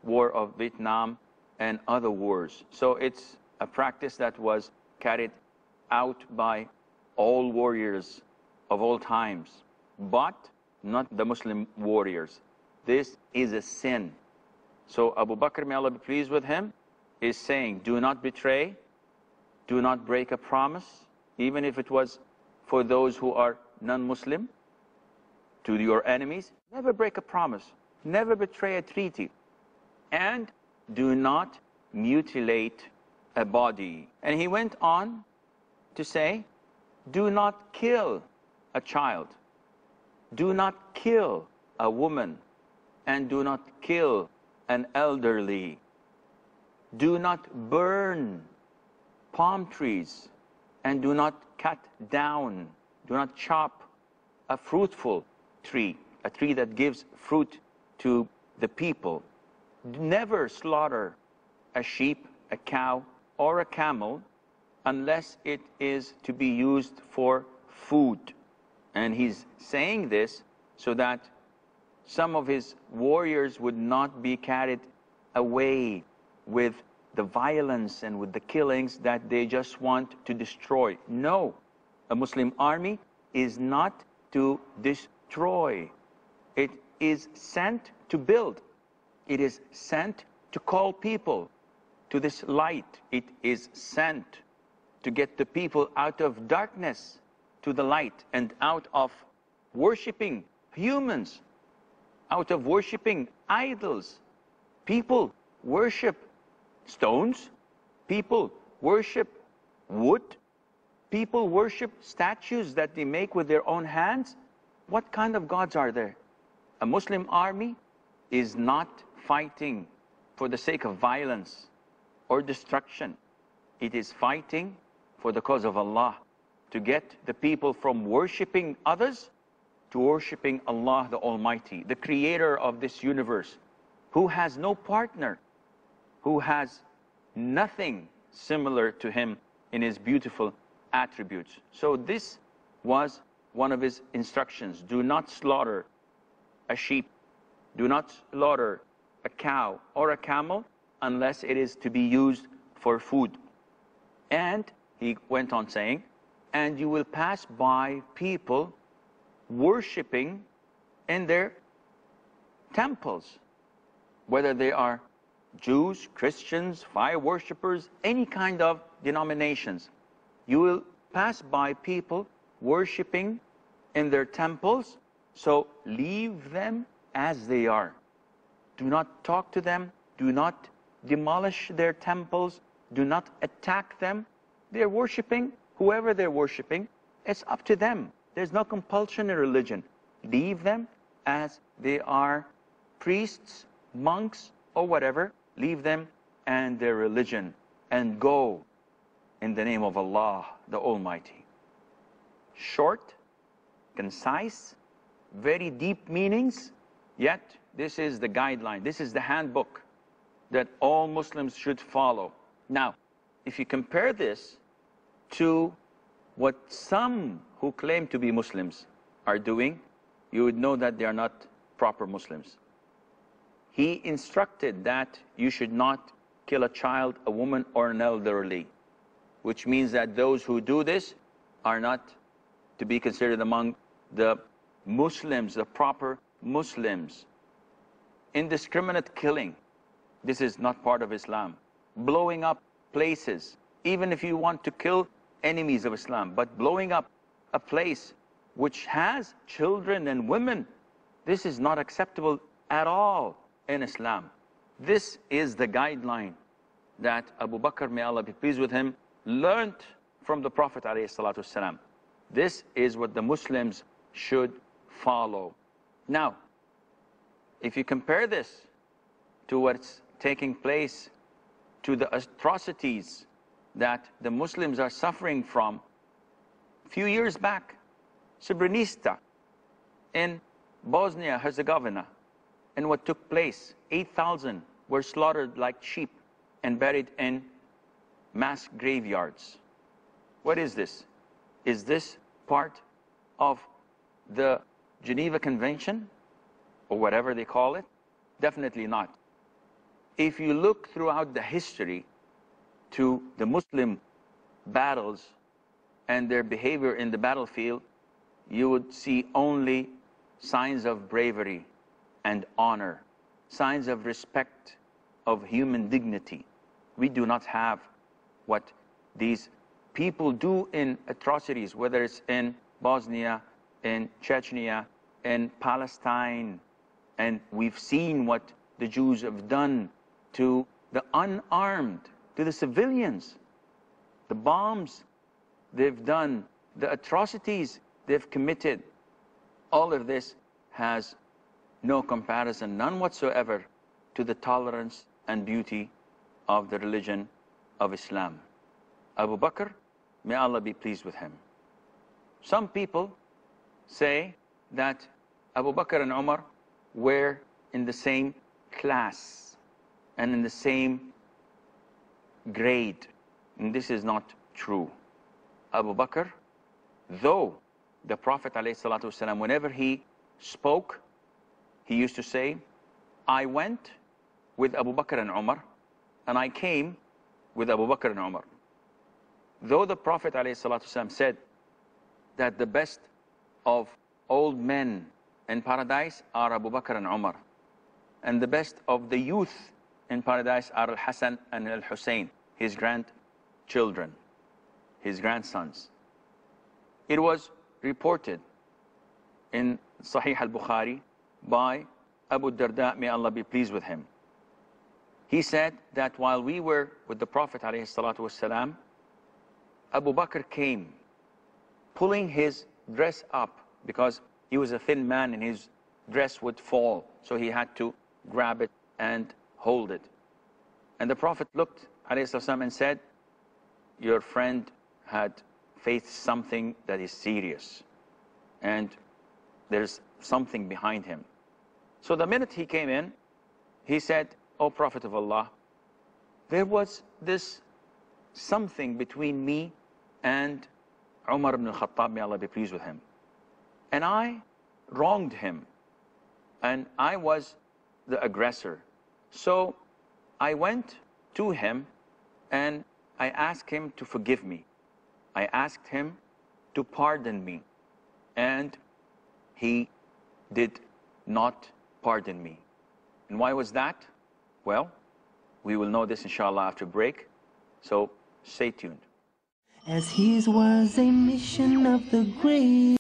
war of Vietnam and other wars. So it's a practice that was carried out by all warriors of all times, but not the Muslim warriors. This is a sin. So Abu Bakr, may Allah be pleased with him, is saying, do not betray, do not break a promise, even if it was for those who are non-Muslim, to your enemies. Never break a promise, never betray a treaty, and do not mutilate a body. And he went on to say, do not kill a child, do not kill a woman, and do not kill an elderly. Do not burn palm trees, and do not cut down, do not chop a fruitful tree, a tree that gives fruit to the people. Never slaughter a sheep, a cow, or a camel unless it is to be used for food. And he's saying this so that some of his warriors would not be carried away with the violence and with the killings that they just want to destroy. No, a Muslim army is not to destroy. It is sent to build. It is sent to call people to this light. It is sent to get the people out of darkness to the light, and out of worshiping humans, out of worshiping idols. People worship stones, people worship wood, people worship statues that they make with their own hands. What kind of gods are there? A Muslim army is not fighting for the sake of violence or destruction. It is fighting for the cause of Allah, to get the people from worshiping others to worshiping Allah the Almighty, the creator of this universe, who has no partner, who has nothing similar to him in his beautiful attributes. So this was one of his instructions. Do not slaughter a sheep, do not slaughter a cow or a camel unless it is to be used for food. And he went on saying, and you will pass by people worshiping in their temples, whether they are Jews, Christians, fire worshippers, any kind of denominations. You will pass by people worshiping in their temples, so leave them as they are. Do not talk to them, do not demolish their temples, do not attack them. They're worshiping whoever they're worshiping. It's up to them. There's no compulsion in religion. Leave them as they are, priests, monks, or whatever. Leave them and their religion, and go in the name of Allah the Almighty. Short, concise, very deep meanings, yet this is the guideline, this is the handbook that all Muslims should follow. Now, if you compare this to what some who claim to be Muslims are doing, you would know that they are not proper Muslims. He instructed that you should not kill a child, a woman, or an elderly, which means that those who do this are not to be considered among the Muslims, the proper Muslims. Indiscriminate killing, this is not part of Islam. Blowing up places, even if you want to kill enemies of Islam, but blowing up a place which has children and women, this is not acceptable at all in Islam. This is the guideline that Abu Bakr, may Allah be pleased with him, learned from the Prophet ﷺ. This is what the Muslims should follow. Now, if you compare this to what's taking place, to the atrocities that the Muslims are suffering from, a few years back, Srebrenica in Bosnia-Herzegovina, and what took place, 8,000 were slaughtered like sheep and buried in mass graveyards. What is this? Is this part of the Geneva Convention, or whatever they call it? Definitely not. if you look throughout the history to the Muslim battles and their behavior in the battlefield, you would see only signs of bravery and honor, signs of respect, of human dignity. We do not have what these people do in atrocities, whether it's in Bosnia, in Chechnya, in Palestine. And we've seen what the Jews have done to the unarmed, to the civilians, the bombs they've done, the atrocities they've committed. All of this has no comparison, none whatsoever, to the tolerance and beauty of the religion of Islam. Abu Bakr, may Allah be pleased with him. Some people say that Abu Bakr and Umar were in the same class and in the same grade. And this is not true. Abu Bakr, though the Prophet ﷺ, whenever he spoke, he used to say, I went with Abu Bakr and Umar, and I came with Abu Bakr and Umar. Though the Prophet ﷺ said that the best of old men in paradise are Abu Bakr and Umar, and the best of the youth in paradise are Al-Hasan and Al-Hussein, his grandchildren, his grandsons. It was reported in Sahih al-Bukhari by Abu Darda, may Allah be pleased with him. He said that while we were with the Prophet ﷺ, Abu Bakr came pulling his dress up because he was a thin man and his dress would fall, so he had to grab it and hold it. And the Prophet looked ﷺ and said, your friend had faced something that is serious and there's something behind him. So the minute he came in, he said, O Prophet of Allah, there was this something between me and Umar ibn al-Khattab, may Allah be pleased with him. And I wronged him, and I was the aggressor. So I went to him and I asked him to forgive me. I asked him to pardon me, and he did not pardon me. And why was that? Well, we will know this inshallah after break, so stay tuned. As his was a mission of the great,